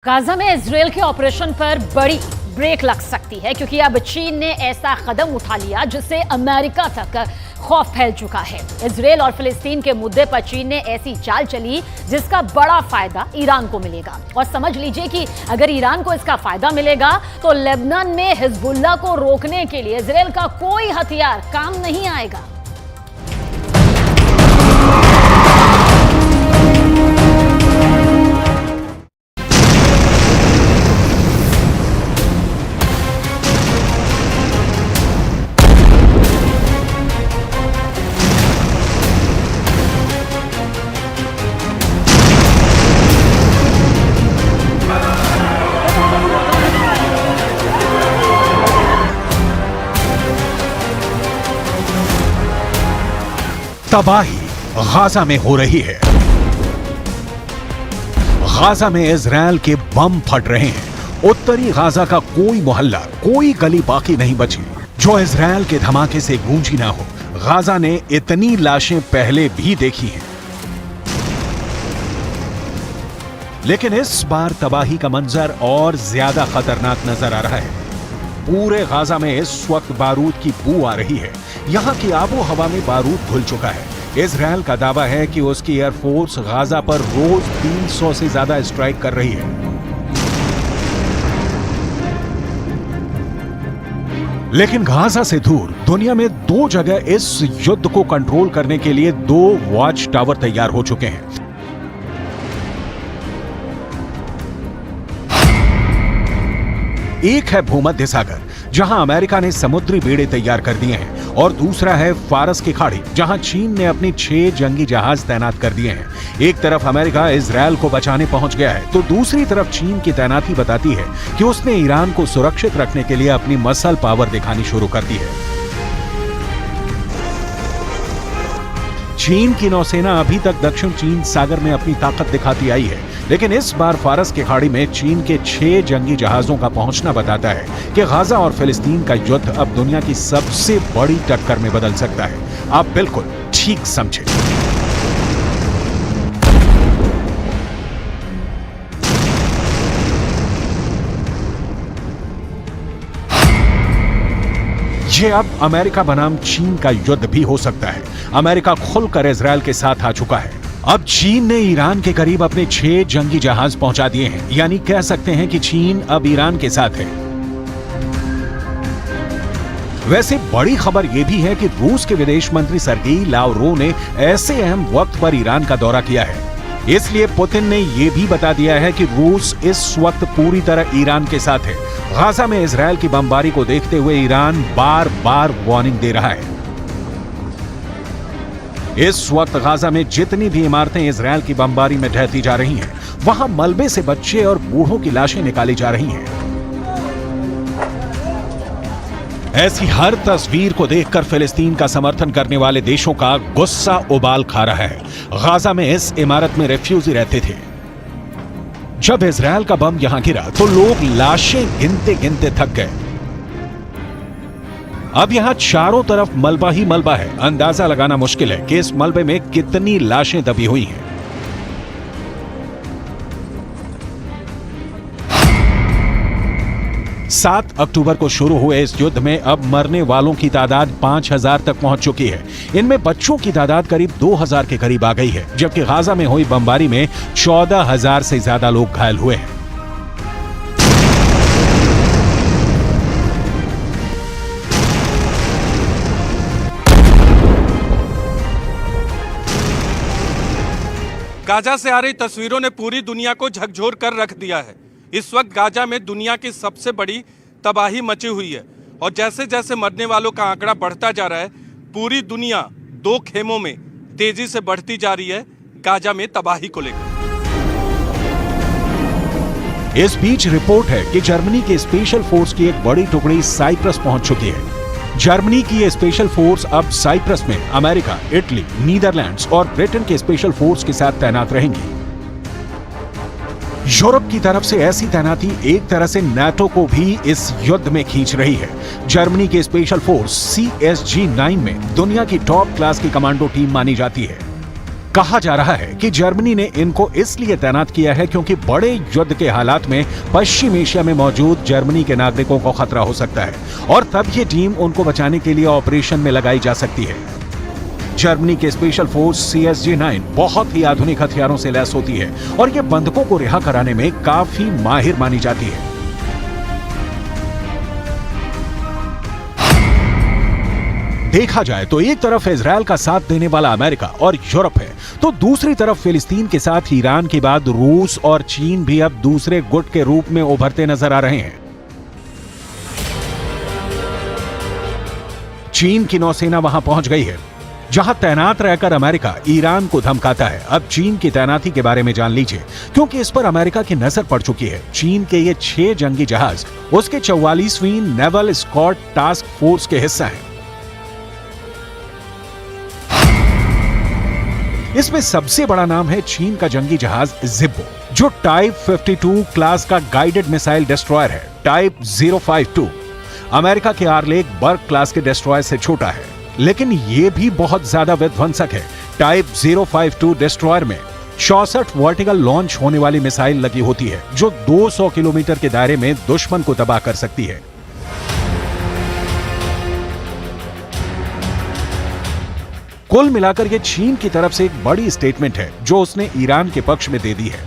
Gaza में Israel के operation पर बड़ी ब्रेक लग सकती है क्योंकि अब चीन ने ऐसा कदम उठा लिया जिससे अमेरिका तक खौफ फैल चुका है। इजरायल और फिलिस्तीन के मुद्दे पर चीन ने ऐसी चाल चली जिसका बड़ा फायदा ईरान को मिलेगा। और समझ लीजिए कि अगर ईरान को इसका फायदा मिलेगा तो लेबनान में हिजबुल्लाह को रोकने के लिए इजरायल का कोई हथियार काम नहीं आएगा। तबाही गाजा में हो रही है। गाजा में इजरायल के बम फट रहे हैं। उत्तरी गाजा का कोई मोहल्ला, कोई गली बाकी नहीं बची जो इजरायल के धमाके से गूंजी ना हो। गाजा ने इतनी लाशें पहले भी देखी हैं, लेकिन इस बार तबाही का मंजर और ज्यादा खतरनाक नजर आ रहा है। पूरे गाजा में इस वक्त बारूद की बू आ रही है। यहाँ की आबो हवा में बारूद घुल चुका है। इजरायल का दावा है कि उसकी एयरफोर्स गाजा पर रोज 300 से ज्यादा स्ट्राइक कर रही है। लेकिन गाजा से दूर दुनिया में दो जगह इस युद्ध को कंट्रोल करने के लिए 2 वॉच टावर तैयार हो चुके हैं। एक है भूमध्य सागर, जहां अमेरिका ने समुद्री बेड़े तैयार कर दिए हैं, और दूसरा है फारस की खाड़ी, जहां चीन ने अपने 6 जंगी जहाज तैनात कर दिए हैं। एक तरफ अमेरिका इजरायल को बचाने पहुंच गया है, तो दूसरी तरफ चीन की तैनाती बताती है कि उसने ईरान को सुरक्षित रखने के लिए अपनी मसल पावर दिखानी शुरू कर दी है। चीन की नौसेना अभी तक दक्षिण चीन सागर में अपनी ताकत दिखाती आई है, लेकिन इस बार फारस की खाड़ी में चीन के 6 जंगी जहाजों का पहुंचना बताता है कि गाजा और फिलिस्तीन का युद्ध अब दुनिया की सबसे बड़ी टक्कर में बदल सकता है। आप बिल्कुल ठीक समझे। ये अब अमेरिका बनाम चीन का युद्ध भी हो सकता है। अमेरिका खुलकर इजरायल के साथ आ चुका है। अब चीन ने ईरान के करीब अपने 6 जंगी जहाज पहुंचा दिए हैं, यानी कह सकते हैं कि चीन अब ईरान के साथ है। वैसे बड़ी खबर यह भी है कि रूस के विदेश मंत्री सर्गेई लावरोव ने ऐसे अहम वक्त पर ईरान का दौरा किया है। इसलिए पुतिन ने यह भी बता दिया है कि रूस इस वक्त पूरी तरह ईरान के साथ है। गाजा में इजरायल की बमबारी को देखते हुए ईरान बार बार वार्निंग दे रहा है। इस वक्त गाजा में जितनी भी इमारतें इजरायल की बमबारी में ढहती जा रही हैं, वहां मलबे से बच्चे और बूढ़ों की लाशें निकाली जा रही हैं। ऐसी हर तस्वीर को देखकर फिलिस्तीन का समर्थन करने वाले देशों का गुस्सा उबाल खा रहा है। गाजा में इस इमारत में रेफ्यूजी रहते थे। जब इजरायल का बम यहां गिरा तो लोग लाशें गिनते गिनते थक गए। अब यहां चारों तरफ मलबा ही मलबा है। अंदाजा लगाना मुश्किल है कि इस मलबे में कितनी लाशें दबी हुई हैं। 7 अक्टूबर को शुरू हुए इस युद्ध में अब मरने वालों की तादाद 5000 तक पहुंच चुकी है। इनमें बच्चों की तादाद करीब 2000 के करीब आ गई है, जबकि गाजा में हुई बमबारी में 14000 से ज्यादा लोग घायल हुए हैं। गाजा से आ रही तस्वीरों ने पूरी दुनिया को झकझोर कर रख दिया है। इस वक्त गाजा में दुनिया की सबसे बड़ी तबाही मची हुई है, और jैसे जैसे मरने वालों का आंकड़ा बढ़ता जा रहा है, पूरी दुनिया 2 खेमों में तेजी से बढ़ती जा रही है गाजा में तबाही को लेकर। इस बीच रिपोर्ट है कि जर्मनी के स्पेशल फोर्स की एक बड़ी टुकड़ी साइप्रस पहुंच चुकी है। जर्मनी की ये स्पेशल फोर्स अब साइप्रस में अमेरिका, इटली, नीदरलैंड्स और ब्रिटेन के स्पेशल फोर्स के साथ तैनात रहेंगी। यूरोप की तरफ से ऐसी तैनाती एक तरह से नाटो को भी इस युद्ध में खींच रही है। जर्मनी की स्पेशल फोर्स CSG-9 में दुनिया की टॉप क्लास की कमांडो टीम मानी जाती है। कहा जा रहा है कि जर्मनी ने इनको इसलिए तैनात किया है क्योंकि बड़े युद्ध के हालात में पश्चिम एशिया में मौजूद जर्मनी के नागरिकों को खतरा हो सकता है और तब ये टीम उनको बचाने के लिए ऑपरेशन में लगाई जा सकती है। जर्मनी के स्पेशल फोर्स CSG-9 बहुत ही आधुनिक हथियारों से लैस होती है और ये बंधकों को रिहा कराने में काफी माहिर मानी जाती है। देखा जाए तो एक तरफ इजरायल का साथ देने वाला अमेरिका और यूरोप है, तो दूसरी तरफ फिलिस्तीन के साथ ईरान के बाद रूस और चीन भी अब दूसरे गुट के रूप में उभरते नजर आ रहे हैं। चीन की नौसेना वहां पहुंच गई है, जहां तैनात रहकर अमेरिका ईरान को धमकाता है। अब चीन की तैनाती के बारे में जान लीजिए, क्योंकि इस पर अमेरिका की नजर पड़ चुकी है। चीन के ये 6 जंगी जहाज उसके 44वीं नेवल स्कॉट टास्क फोर्स के हिस्सा हैं। इसमें सबसे बड़ा नाम है चीन का जंगी जहाज जिब्बो, जो टाइप 52 क्लास का गाइडेड मिसाइल डिस्ट्रॉयर है। टाइप 052 अमेरिका के आर्लेक बर्ग क्लास के डिस्ट्रॉयर से छोटा है, लेकिन यह भी बहुत ज्यादा विध्वंसक है। टाइप 052 डिस्ट्रॉयर में 64 वर्टिकल लॉन्च होने वाली मिसाइल लगी होती है, जो 200 किलोमीटर के दायरे में दुश्मन को तबाह कर सकती है। कुल मिलाकर यह चीन की तरफ से एक बड़ी स्टेटमेंट है जो उसने ईरान के पक्ष में दे दी है।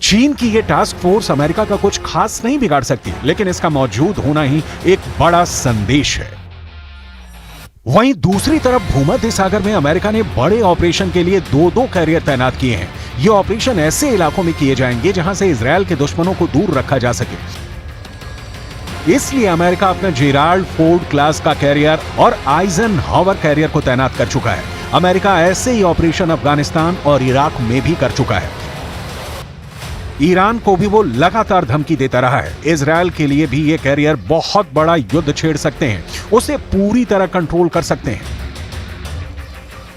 चीन की यह टास्क फोर्स अमेरिका का कुछ खास नहीं बिगाड़ सकती, लेकिन इसका मौजूद होना ही एक बड़ा संदेश है। वहीं दूसरी तरफ भूमध्य सागर में अमेरिका ने बड़े ऑपरेशन के लिए 2-2 कैरियर तैनात किए हैं। ये ऑपरेशन ऐसे इलाकों में किए जाएंगे जहां से इजरायल के दुश्मनों को दूर रखा जा सके। इसलिए अमेरिका अपना जेराल्ड फोर्ड क्लास का कैरियर और आइजनहावर कैरियर को तैनात कर चुका है। अमेरिका ऐसे ही ऑपरेशन अफगानिस्तान और इराक में भी कर चुका है। ईरान को भी वो लगातार धमकी देता रहा है। इजरायल के लिए भी ये कैरियर बहुत बड़ा युद्ध छेड़ सकते हैं, उसे पूरी तरह कंट्रोल कर सकते हैं।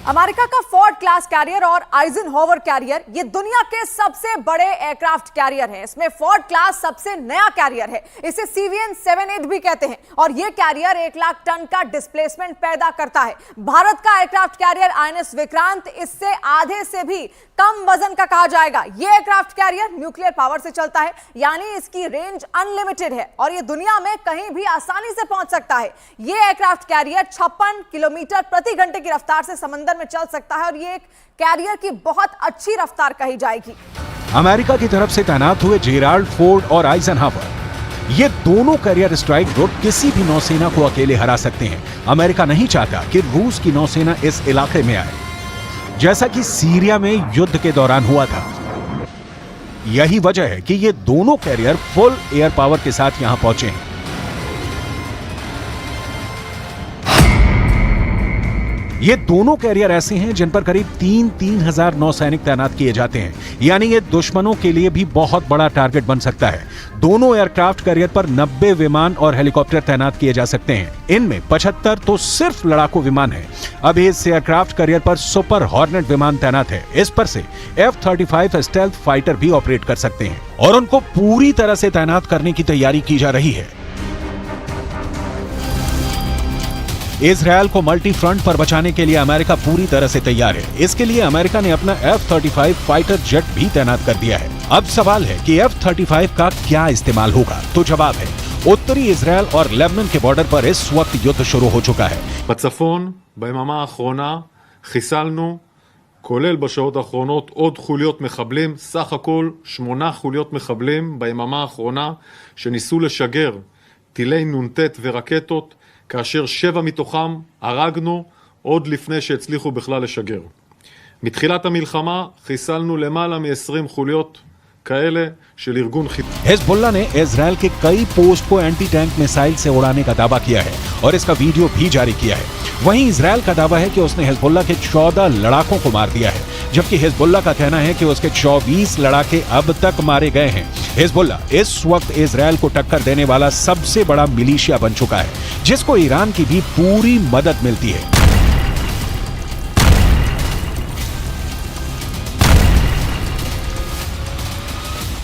अमेरिका का फोर्ड क्लास कैरियर और आइजनहावर कैरियर ये दुनिया के सबसे बड़े एयरक्राफ्ट कैरियर हैं। इसमें फोर्ड क्लास सबसे नया कैरियर है, इसे CVN-78 भी कहते हैं और ये कैरियर 1 लाख टन का डिस्प्लेसमेंट पैदा करता है। भारत का एयरक्राफ्ट कैरियर INS विक्रांत इससे आधे से भी कम वजन का कहा जाएगा। ये एयरक्राफ्ट कैरियर न्यूक्लियर पावर से चलता है, यानी इसकी रेंज अनलिमिटेड है और ये दुनिया में कहीं भी आसानी से पहुंच सकता है। ये एयरक्राफ्ट कैरियर 56 किलोमीटर प्रति घंटे की रफ्तार से समंदर में चल सकता है और ये एक कैरियर की बहुत अच्छी रफ्तार कही जाएगी। अमेरिका की तरफ से तैनात हुए जेराल्ड फोर्ड और आइजनहावर ये दोनों कैरियर स्ट्राइक ग्रुप किसी भी नौसेना को अकेले हरा सकते हैं। अमेरिका नहीं चाहता कि रूस की नौसेना इस इलाके में आए, जैसा कि सीरिया में युद्ध के दौरान हुआ था। यही वजह है कि ये दोनों कैरियर फुल एयर पावर के साथ यहां पहुंचे हैं। ये दोनों कैरियर ऐसे हैं जिन पर करीब 3,000 नौसैनिक तैनात किए जाते हैं, यानी ये दुश्मनों के लिए भी बहुत बड़ा टारगेट बन सकता है। दोनों एयरक्राफ्ट कैरियर पर 90 विमान और हेलीकॉप्टर तैनात किए जा सकते हैं। इनमें 75 तो सिर्फ लड़ाकू विमान है। अभी इस एयरक्राफ्ट कैरियर पर सुपर हॉर्नेट विमान तैनात है। इस पर से F-35 स्टेल्थ फाइटर भी ऑपरेट कर सकते हैं और उनको पूरी तरह से तैनात करने की तैयारी की जा रही है। इजरायल को मल्टी फ्रंट पर बचाने के लिए अमेरिका पूरी तरह से तैयार है। इसके लिए अमेरिका ने अपना F-35 फाइटर जेट भी तैनात कर दिया है। अब सवाल है कि F-35 का क्या इस्तेमाल होगा, तो जवाब है उत्तरी इजरायल और लेबनान के बॉर्डर पर इस वक्त युद्ध शुरू हो चुका है। בצפון, ביממה האחרונה, חיסלנו, כולל בשעות האחרונות, עוד חוליות מחבלים, סך הכל 8 חוליות מחבלים ביממה האחרונה, שניסו לשגר טילי נ"ט ורקטות, כאשר 7 מתוכם הרגנו עוד לפני שהצליחו בכלל לשגר. מתחילת המלחמה חיסלנו למעלה מ-20 חוליות כאלה של ארגון חיזבאללה. हिजबुल्लाह ने इजरायल के कई पोस्ट को एंटी टैंक मिसाइल से उड़ाने का दावा किया है और इसका वीडियो भी जारी किया है। वहीं इजरायल का दावा है कि उसने हिजबुल्लाह के 14 लड़ाकों को मार दिया है, जबकि हिजबुल्लाह का कहना है कि उसके 24 लड़ाके अब तक मारे गए हैं। हिजबुल्लाह इस वक्त इजरायल को टक्कर देने वाला सबसे बड़ा मिलिशिया बन चुका है, जिसको ईरान की भी पूरी मदद मिलती है।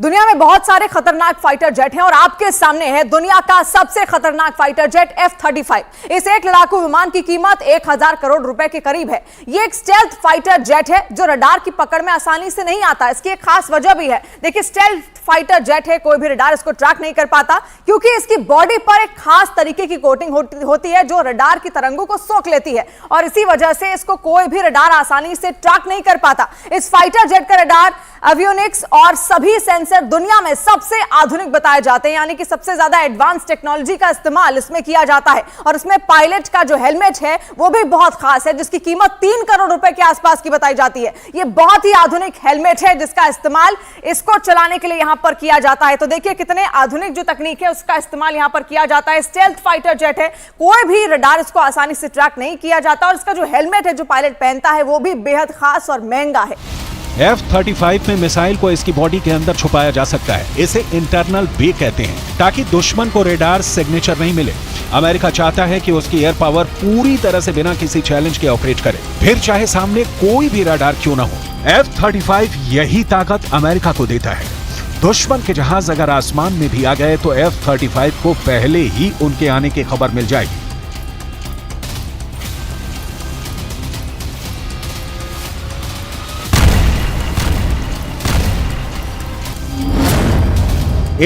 दुनिया में बहुत सारे खतरनाक फाइटर जेट हैं और आपके सामने है दुनिया का सबसे खतरनाक फाइटर जेट F-35। इस एक लड़ाकू विमान की कीमत 1000 करोड़ रुपए के करीब है। ये एक स्टेल्थ फाइटर जेट है जो रडार की पकड़ में आसानी से नहीं आता। इसकी एक खास वजह भी है। देखिए, स्टेल्थ फाइटर जेट है, कोई भी रडार इसको ट्रैक नहीं कर पाता क्योंकि इसकी बॉडी पर एक खास तरीके की कोटिंग होती है जो रडार की तरंगों को सोख लेती है और इसी वजह से इसको कोई भी रडार आसानी से ट्रैक नहीं कर पाता। इस फाइटर जेट का रडार, एवियोनिक्स और सभी सेंसर दुनिया में सबसे आधुनिक बताए जाते हैं, यानी कि सबसे ज्यादा एडवांस टेक्नोलॉजी का इस्तेमाल इसमें किया जाता है। और इसमें पायलट का जो हेलमेट है वो भी बहुत खास है जिसकी कीमत 3 करोड़ रुपए के आसपास की बताई जाती है। ये बहुत ही आधुनिक हेलमेट है जिसका इस्तेमाल इसको चलाने के लिए यहां पर किया जाता है। तो देखिए कितने आधुनिक जो तकनीक है उसका इस्तेमाल यहां पर किया जाता है। स्टेल्थ फाइटर जेट है, कोई भी रडार इसको आसानी से ट्रैक नहीं किया जाता और इसका जो हेलमेट है जो पायलट पहनता है वो भी बेहद खास और महंगा है। F-35 में मिसाइल को इसकी बॉडी के अंदर छुपाया जा सकता है। इसे इंटरनल बे कहते हैं ताकि दुश्मन को रेडार सिग्नेचर नहीं मिले। अमेरिका चाहता है कि उसकी एयर पावर पूरी तरह से बिना किसी चैलेंज के ऑपरेट करे, फिर चाहे सामने कोई भी रडार क्यों ना हो। F-35 यही ताकत अमेरिका को देता है। दुश्मन के जहाज अगर आसमान में भी आ गए तो F-35 को पहले ही उनके आने की खबर मिल जाएगी।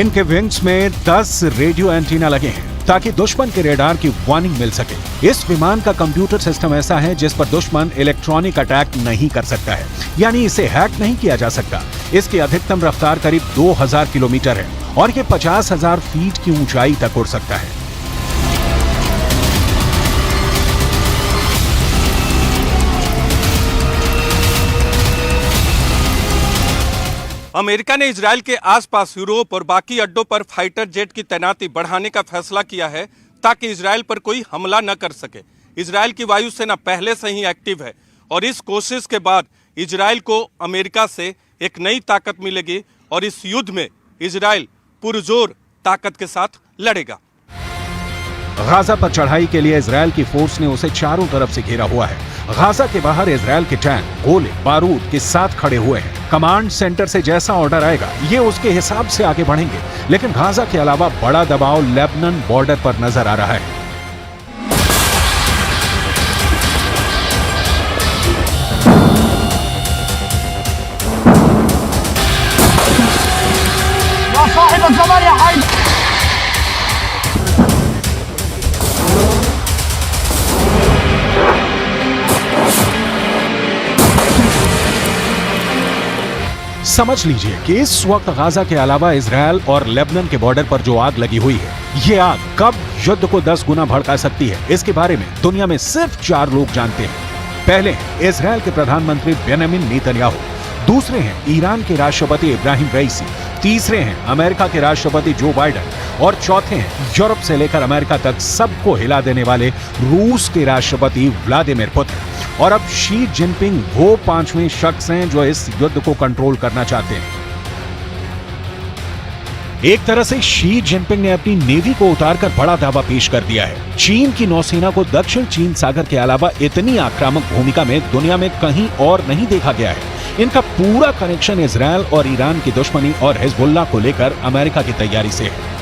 इनके विंग्स में 10 रेडियो एंटीना लगे हैं ताकि दुश्मन के रेडार की वार्निंग मिल सके। इस विमान का कंप्यूटर सिस्टम ऐसा है जिस पर दुश्मन इलेक्ट्रॉनिक अटैक नहीं कर सकता है, यानी इसे हैक नहीं किया जा सकता। इसकी अधिकतम रफ्तार करीब 2000 किलोमीटर है और ये 50,000 फीट की ऊंचाई तक उड़ सकता है। अमेरिका ने इजरायल के आसपास यूरोप और बाकी अड्डों पर फाइटर जेट की तैनाती बढ़ाने का फैसला किया है ताकि इजरायल पर कोई हमला न कर सके। इजरायल की वायुसेना पहले से ही एक्टिव है और इस कोशिश के बाद इजरायल को अमेरिका से एक नई ताकत मिलेगी और इस युद्ध में इजरायल पुरजोर ताकत के साथ लड़ेगा। गाजा पर चढ़ाई के लिए इजरायल की फोर्स ने उसे चारों तरफ से घेरा हुआ है। गाजा के बाहर इजरायल के टैंक गोले बारूद के साथ खड़े हुए हैं। कमांड सेंटर से जैसा ऑर्डर आएगा ये उसके हिसाब से आगे बढ़ेंगे। लेकिन गाजा के अलावा बड़ा दबाव लेबनान बॉर्डर पर नजर आ रहा है। समझ लीजिए कि इस वक्त गाजा के अलावा इजरायल और लेबनान के बॉर्डर पर जो आग लगी हुई है, ये आग कब युद्ध को 10 गुना भड़का सकती है, इसके बारे में दुनिया में सिर्फ 4 लोग जानते हैं। पहले इजरायल के प्रधानमंत्री बेंजामिन नेतन्याहू, दूसरे हैं ईरान के राष्ट्रपति इब्राहिम रईसी, तीसरे हैं अमेरिका के राष्ट्रपति जो बाइडेन और चौथे हैं यूरोप से लेकर अमेरिका तक सबको हिला देने वाले रूस के राष्ट्रपति व्लादिमीर पुतिन। और अब शी जिनपिंग वो 5वें शख्स हैं जो इस युद्ध को कंट्रोल करना चाहते हैं। एक तरह से शी जिनपिंग ने अपनी नेवी को उतारकर बड़ा दावा पेश कर दिया है। चीन की नौसेना को दक्षिण चीन सागर के अलावा इतनी आक्रामक भूमिका में दुनिया में कहीं और नहीं देखा गया है। इनका पूरा कनेक्शन इजरायल और ईरान की दुश्मनी और हिजबुल्लाह को लेकर अमेरिका की तैयारी से है।